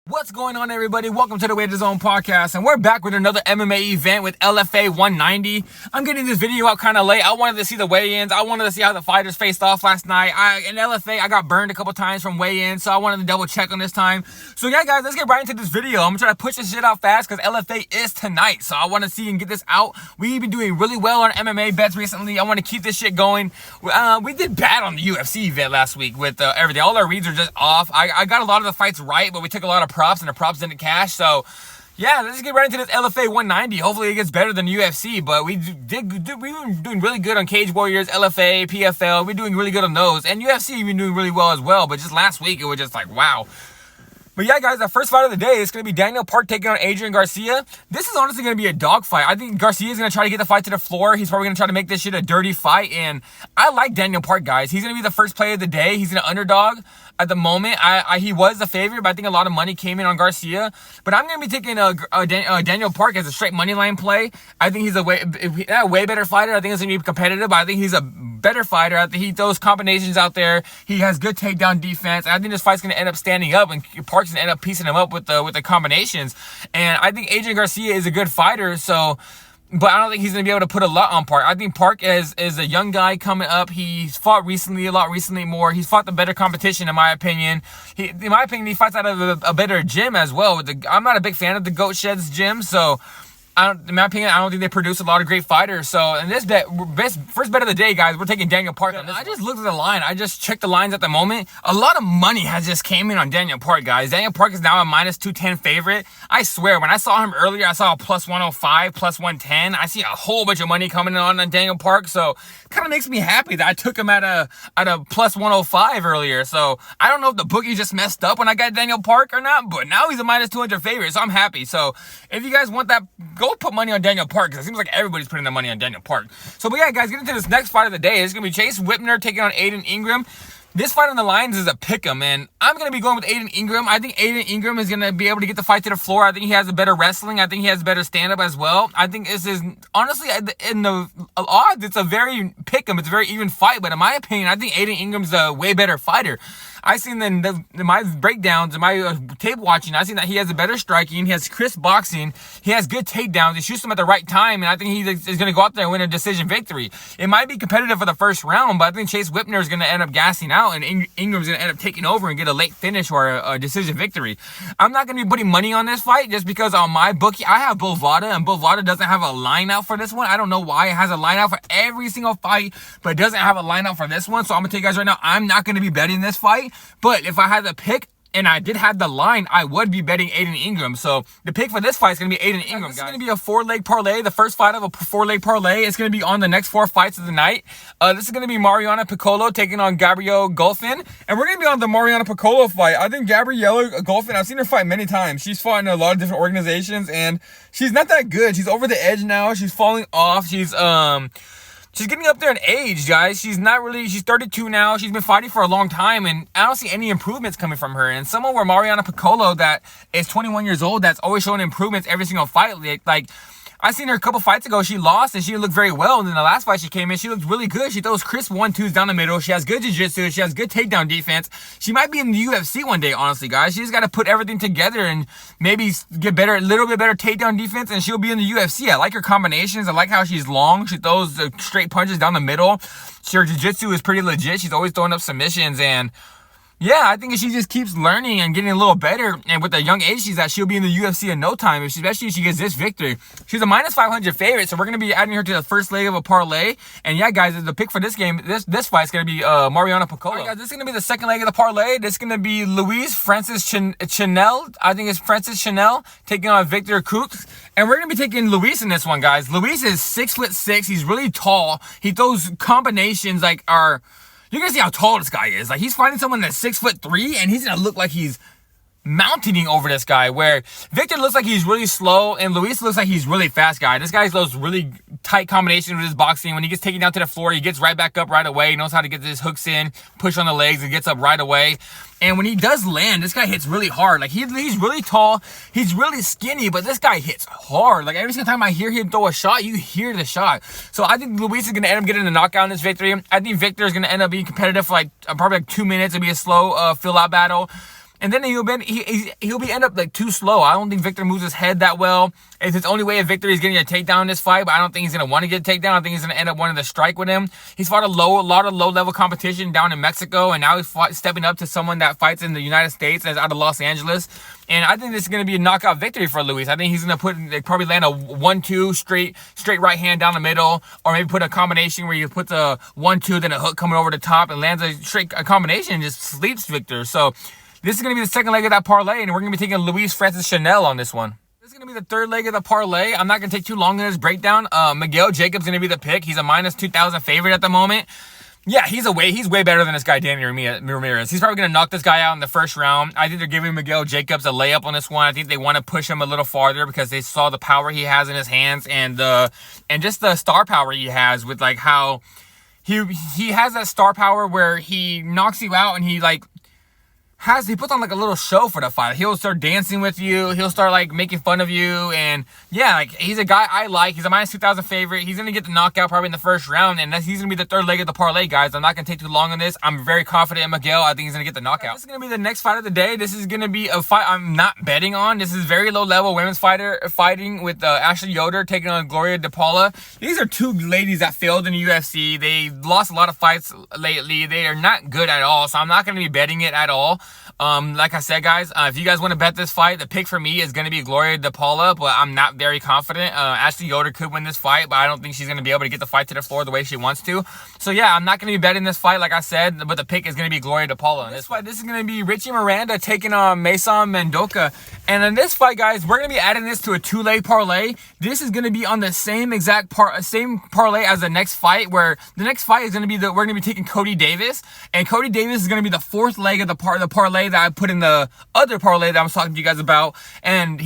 What's going on, everybody? Welcome to the Way to Zone podcast, and we're back with another MMA event with LFA 190. I'm getting this video out kind of late. I wanted to see the weigh-ins. I wanted to see how the fighters faced off last night. In LFA, I got burned a couple times from weigh-ins, so I wanted to double check on this time. So yeah, guys, let's get right into this video. I'm gonna try to push this shit out fast because LFA is tonight, so I want to see and get this out. We've been doing really well on MMA bets recently. I want to keep this shit going. We did bad on the UFC event last week with everything. All our reads are just off. I got a lot of the fights right, but we took a lot of props, and the props didn't cash. So yeah, let's get right into this LFA 190. Hopefully it gets better than UFC, but we were doing really good on Cage Warriors, LFA, PFL. We're doing really good on those, and UFC we've been doing really well as well. But just last week it was just like, wow. But yeah, guys, our first fight of the day is going to be Daniel Park taking on Adrian Garcia. This is honestly going to be a dog fight. I think Garcia is going to try to get the fight to the floor. He's probably going to try to make this shit a dirty fight. And I like Daniel Park, guys. He's going to be the first play of the day. He's an underdog at the moment. He was the favorite, but I think a lot of money came in on Garcia. But I'm going to be taking Daniel Park as a straight money line play. I think he's a way better fighter. I think it's going to be competitive, but I think he's a better fighter. I think he throws combinations out there. He has good takedown defense. I think this fight's going to end up standing up, and Park's going to end up piecing him up with the combinations. And I think Adrian Garcia is a good fighter, so... But I don't think he's going to be able to put a lot on Park. I think Park is a young guy coming up. He's fought recently, more. He's fought the better competition, in my opinion. In my opinion, he fights out of a better gym as well. I'm not a big fan of the Goat Shed's gym, so... in my opinion, I don't think they produce a lot of great fighters. So in this bet, first bet of the day, guys, we're taking Daniel Park. I just looked at the line. I just checked the lines at the moment. A lot of money has just came in on Daniel Park, guys. Daniel Park is now a minus 210 favorite. I swear, when I saw him earlier, I saw a plus 105, plus 110. I see a whole bunch of money coming in on Daniel Park. So it kind of makes me happy that I took him at a plus 105 earlier. So I don't know if the bookie just messed up when I got Daniel Park or not, but now he's a minus 200 favorite. So I'm happy. So if you guys want that, go put money on Daniel Park, because it seems like everybody's putting their money on Daniel Park. So, but yeah, guys, get into this next fight of the day. It's going to be Chase Whitner taking on Aiden Ingram. This fight on the lines is a pick'em, and I'm going to be going with Aiden Ingram. I think Aiden Ingram is going to be able to get the fight to the floor. I think he has a better wrestling. I think he has better stand-up as well. I think this is, honestly, in the odds, it's a very pick'em. It's a very even fight, but in my opinion, I think Aiden Ingram's a way better fighter. I seen in my breakdowns and my tape watching, I seen that he has a better striking, he has crisp boxing, he has good takedowns, he shoots them at the right time, and I think he is going to go out there and win a decision victory. It might be competitive for the first round, but I think Chase Whitner is going to end up gassing out, and Ingram's going to end up taking over and get a late finish or a decision victory. I'm not going to be putting money on this fight just because on my bookie, I have Bovada, and Bovada doesn't have a line out for this one. I don't know why it has a line out for every single fight, but it doesn't have a line out for this one. So I'm going to tell you guys right now, I'm not going to be betting this fight. But if I had to pick, and I did have the line, I would be betting Aiden Ingram. So the pick for this fight is going to be Aiden Ingram, guys. This is going to be a 4-leg parlay, the first fight of a 4-leg parlay. It's going to be on the next 4 fights of the night. This is going to be Mariana Picolo taking on Gabrielle Golfin. And we're going to be on the Mariana Picolo fight. I think Gabrielle Golfin, I've seen her fight many times. She's fought in a lot of different organizations, and she's not that good. She's over the edge now. She's falling off. She's getting up there in age, guys. She's 32 now. She's been fighting for a long time, and I don't see any improvements coming from her. And someone where Mariana Picolo, that is 21 years old, that's always showing improvements every single fight. Like, I seen her a couple fights ago. She lost, and she looked very well. And then the last fight she came in, she looked really good. She throws crisp 1-2s down the middle. She has good jiu-jitsu. She has good takedown defense. She might be in the UFC one day, honestly, guys. She just got to put everything together and maybe get better, a little bit better takedown defense, and she'll be in the UFC. I like her combinations. I like how she's long. She throws straight punches down the middle. Her jiu-jitsu is pretty legit. She's always throwing up submissions, and yeah, I think if she just keeps learning and getting a little better, and with the young age she's at, she'll be in the UFC in no time, especially if she gets this victory. She's a minus 500 favorite, so we're going to be adding her to the first leg of a parlay. And yeah, guys, the pick for this game, this fight is going to be Mariana Picolo. All right, guys, this is going to be the second leg of the parlay. This is going to be Luis Francis Chanel. I think it's Francis Chanel taking on Victor Cruz. And we're going to be taking Luis in this one, guys. Luis is 6'6". He's really tall. He throws combinations like are... You're going to see how tall this guy is. Like, he's fighting someone that's 6'3", and he's going to look like he's mountaining over this guy, where Victor looks like he's really slow and Luis looks like he's really fast guy. This guy those really tight combinations with his boxing. When he gets taken down to the floor, he gets right back up right away. He knows how to get his hooks in, push on the legs, and gets up right away. And when he does land, this guy hits really hard. Like, he's really tall, he's really skinny, but this guy hits hard. Like, every single time I hear him throw a shot, you hear the shot. So I think Luis is going to end up getting a knockout in this victory. I think Victor is going to end up being competitive for probably 2 minutes. It'll be a slow fill-out battle. and then he'll be end up like too slow. I don't think Victor moves his head that well. It's his only way of Victor is getting a takedown in this fight, but I don't think he's gonna want to get a takedown. I think he's gonna end up wanting to strike with him. He's fought a lot of low-level competition down in Mexico, and now he's stepping up to someone that fights in the United States and is out of Los Angeles. And I think this is gonna be a knockout victory for Luis. I think he's gonna probably land a 1-2 straight right hand down the middle, or maybe put a combination where he puts a 1-2, then a hook coming over the top, and lands a combination and just sleeps Victor. So this is gonna be the second leg of that parlay, and we're gonna be taking Luis-Francischinelli on this one. This is going to be the third leg of the parlay. I'm not going to take too long in this breakdown. Miguel Jacob's going to be the pick. He's a minus 2,000 favorite at the moment. Yeah, he's way better than this guy, Danny Ramirez. He's probably going to knock this guy out in the first round. I think they're giving Miguel Jacobs a layup on this one. I think they want to push him a little farther because they saw the power he has in his hands and just the star power he has with like how he has that star power where he knocks you out and he puts on like a little show for the fight. He'll start dancing with you. He'll start like making fun of you. And yeah, like he's a guy I like. He's a minus 2,000 favorite. He's going to get the knockout probably in the first round. And he's going to be the third leg of the parlay, guys. I'm not going to take too long on this. I'm very confident in Miguel. I think he's going to get the knockout. This is going to be the next fight of the day. This is going to be a fight I'm not betting on. This is very low level women's fighter fighting with Ashley Yoder taking on Gloria DePaula. These are two ladies that failed in the UFC. They lost a lot of fights lately. They are not good at all. So I'm not going to be betting it at all. Like I said, guys, if you guys want to bet this fight, the pick for me is going to be Gloria DePaula, but I'm not very confident. Ashley Yoder could win this fight, but I don't think she's going to be able to get the fight to the floor the way she wants to. So yeah, I'm not going to be betting this fight, like I said, but the pick is going to be Gloria DePaula in this fight. This is going to be Richie Miranda taking on Mason Mendoza. And in this fight, guys, we're going to be adding this to a two-leg parlay. This is going to be on the same exact same parlay as the next fight, where the next fight is going to be we're going to be taking Cody Davis, and Cody Davis is going to be the fourth leg of the parlay that I put in the other parlay that I was talking to you guys about. And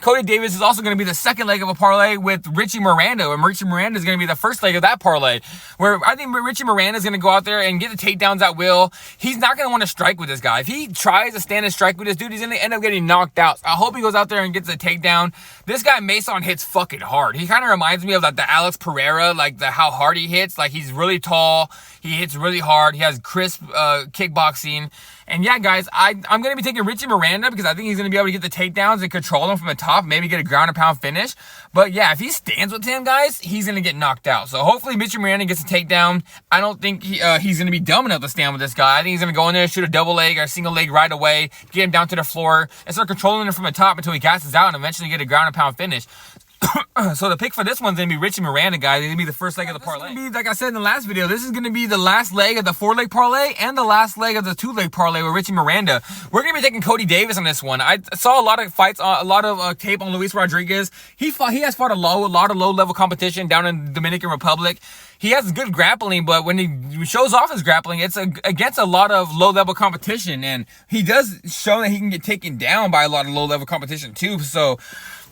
Cody Davis is also going to be the second leg of a parlay with Richie Miranda, and Richie Miranda is going to be the first leg of that parlay, where I think Richie Miranda is going to go out there and get the takedowns at will. He's not going to want to strike with this guy. If he tries to stand and strike with this dude, he's going to end up getting knocked out. So I hope he goes out there and gets a takedown. This guy Mason hits fucking hard. He kind of reminds me of like the Alex Pereira, like how hard he hits. Like he's really tall. He hits really hard. He has crisp kickboxing. And yeah, guys, I'm going to be taking Richie Miranda because I think he's going to be able to get the takedowns and control them from the top, maybe get a ground and pound finish. But yeah, if he stands with him, guys, he's going to get knocked out. So hopefully Richie Miranda gets a takedown. I don't think he's going to be dumb enough to stand with this guy. I think he's going to go in there, shoot a double leg or a single leg right away, get him down to the floor, and start controlling him from the top until he gasses out and eventually get a ground and pound finish. So the pick for this one's going to be Richie Miranda, guys. It's going to be the first leg of the parlay. Like I said in the last video, this is going to be the last leg of the 4-leg parlay and the last leg of the 2-leg parlay with Richie Miranda. We're going to be taking Cody Davis on this one. I saw a lot of fights, a lot of tape on Luis Rodriguez. He has fought a lot of low-level competition down in the Dominican Republic. He has good grappling, but when he shows off his grappling, it's against a lot of low-level competition, and he does show that he can get taken down by a lot of low-level competition too. So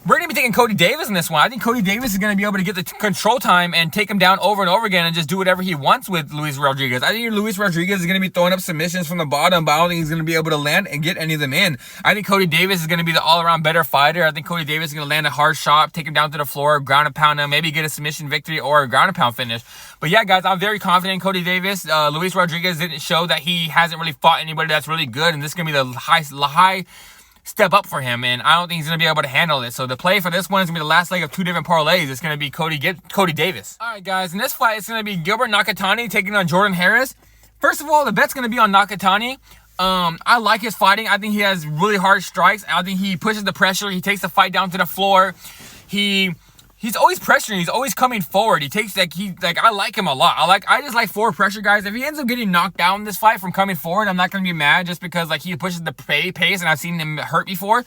we're going to be taking Cody Davis in this one. I think Cody Davis is going to be able to get the control time and take him down over and over again and just do whatever he wants with Luis Rodriguez. I think Luis Rodriguez is going to be throwing up submissions from the bottom, but I don't think he's going to be able to land and get any of them in. I think Cody Davis is going to be the all-around better fighter. I think Cody Davis is going to land a hard shot, take him down to the floor, ground and pound him, maybe get a submission victory or a ground and pound finish. But yeah, guys, I'm very confident in Cody Davis. Luis Rodriguez didn't show that he hasn't really fought anybody that's really good, and this is going to be the high step up for him, and I don't think he's going to be able to handle it. So the play for this one is going to be the last leg of two different parlays. It's going to be Cody Davis. All right, guys, in this fight, it's going to be Gilbert Nakatani taking on Jordan Harris. First of all, the bet's going to be on Nakatani. I like his fighting. I think he has really hard strikes. I think he pushes the pressure. He takes the fight down to the floor. He's always pressuring. He's always coming forward. I like him a lot. I just like forward pressure, guys. If he ends up getting knocked down in this fight from coming forward, I'm not going to be mad just because he pushes the pace and I've seen him hurt before.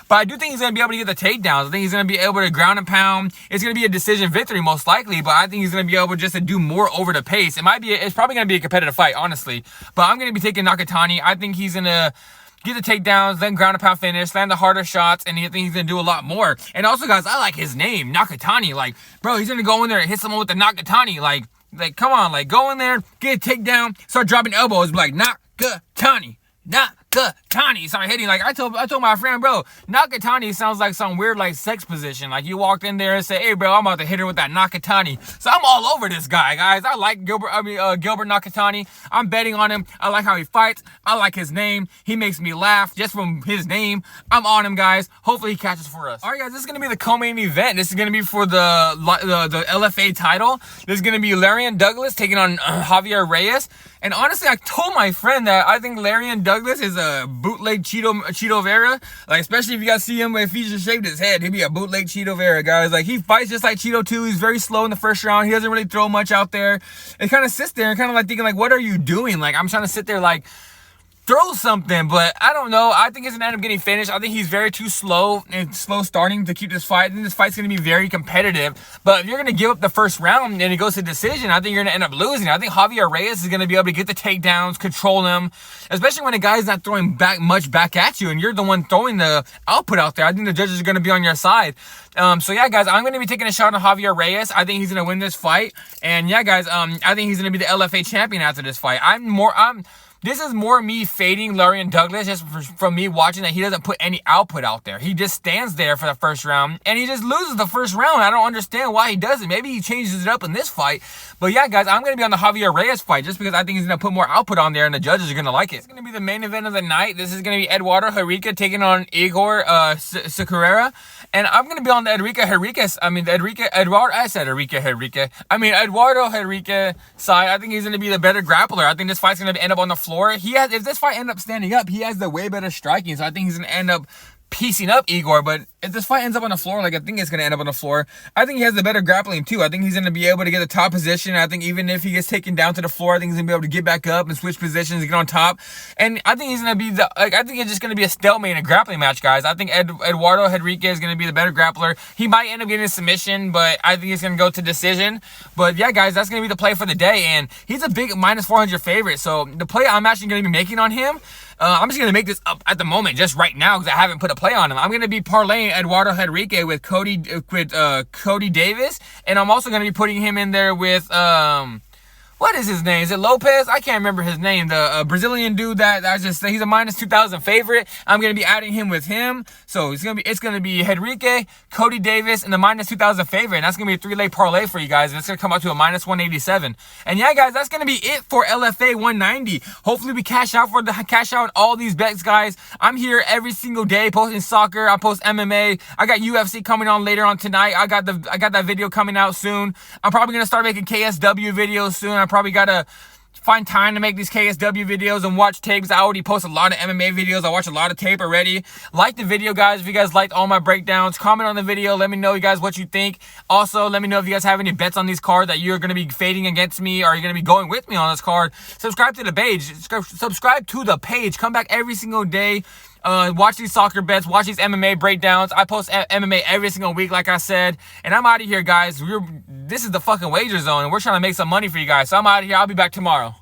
But I do think he's going to be able to get the takedowns. I think he's going to be able to ground and pound. It's going to be a decision victory most likely, but I think he's going to be able just to do more over the pace. It's probably going to be a competitive fight, honestly. But I'm going to be taking Nakatani. I think he's going to get the takedowns, then ground and pound finish, land the harder shots, and I think he's going to do a lot more. And also, guys, I like his name, Nakatani. Like, bro, he's going to go in there and hit someone with the Nakatani. Like, come on, like, go in there, get a takedown, start dropping elbows, be like, Nakatani, Nakatani. Nakatani started hitting. Like I told my friend, bro, Nakatani sounds like some weird like sex position. Like you walked in there and said, hey bro, I'm about to hit her with that Nakatani. So I'm all over this guy, guys. I like Gilbert Nakatani. I'm betting on him. I like how he fights. I like his name. He makes me laugh just from his name. I'm on him, guys. Hopefully he catches for us. All right, guys, this is gonna be the co-main event. This is gonna be for the LFA title. This is gonna be Larian Douglas taking on Javier Reyes. And honestly, I told my friend that I think Larian Douglas is a bootleg Cheeto Vera. Like, especially if you guys see him, if he just shaved his head, he'd be a bootleg Cheeto Vera, guys. Like, he fights just like Cheeto too. He's very slow in the first round. He doesn't really throw much out there. It kind of sits there and kind of like thinking, like, what are you doing? Like, I'm trying to sit there like, throw something, but I don't know. I think it's gonna end up getting finished. I think he's very too slow and slow starting to keep this fight. I think this fight's gonna be very competitive. But if you're gonna give up the first round and it goes to decision, I think you're gonna end up losing. I think Javier Reyes is gonna be able to get the takedowns, control him, especially when a guy's not throwing much back at you and you're the one throwing the output out there. I think the judges are gonna be on your side. So yeah, guys, I'm gonna be taking a shot on Javier Reyes. I think he's gonna win this fight. And yeah, guys, I think he's gonna be the LFA champion after this fight. This is more me fading Larian Douglas just from me watching that he doesn't put any output out there. He just stands there for the first round, and he just loses the first round. I don't understand why he does it. Maybe he changes it up in this fight. But yeah, guys, I'm going to be on the Javier Reyes fight just because I think he's going to put more output on there, and the judges are going to like it. It's going to be the main event of the night. This is going to be Eduardo Herka taking on Igor Sakura. And I'm going to be on the Eduardo Henrique side. I think he's going to be the better grappler. I think this fight's going to end up on the floor. If this fight ends up standing up, he has the way better striking. So I think he's going to end up piecing up Igor. But if this fight ends up on the floor, like I think it's going to end up on the floor, I think he has the better grappling too. I think he's going to be able to get the top position. I think even if he gets taken down to the floor, I think he's going to be able to get back up and switch positions and get on top. And I think he's going to be I think it's just going to be a stalemate in a grappling match, guys. I think Eduardo Henrique is going to be the better grappler. He might end up getting a submission, but I think he's going to go to decision. But yeah, guys, that's going to be the play for the day. And he's a big minus 400 favorite. So the play I'm actually going to be making on him, I'm just going to make this up at the moment, just right now, because I haven't put a play on him. I'm going to be parlaying Eduardo Henrique with Cody Davis, and I'm also going to be putting him in there with what is his name? Is it Lopez? I can't remember his name. The Brazilian dude he's a minus 2,000 favorite. I'm gonna be adding him with him. So it's gonna be Henrique, Cody Davis, and the minus 2,000 favorite. And that's gonna be a 3-leg parlay for you guys. And it's gonna come out to a minus 187. And yeah, guys, that's gonna be it for LFA 190. Hopefully we cash out all these bets, guys. I'm here every single day posting soccer. I post MMA. I got UFC coming on later on tonight. I got that video coming out soon. I'm probably gonna start making KSW videos soon. I probably gotta find time to make these KSW videos and watch tapes. I already post a lot of MMA videos. I watch a lot of tape already. Like the video, guys, if you guys liked all my breakdowns. Comment on the video. Let me know, you guys, what you think. Also, let me know if you guys have any bets on these cards that you're going to be fading against me, or you're going to be going with me on this card. Subscribe to the page. Subscribe to the page. Come back every single day. Watch these soccer bets, watch these MMA breakdowns. I post MMA every single week, like I said. And I'm out of here, guys. This is the fucking wager zone, and we're trying to make some money for you guys. So I'm out of here. I'll be back tomorrow.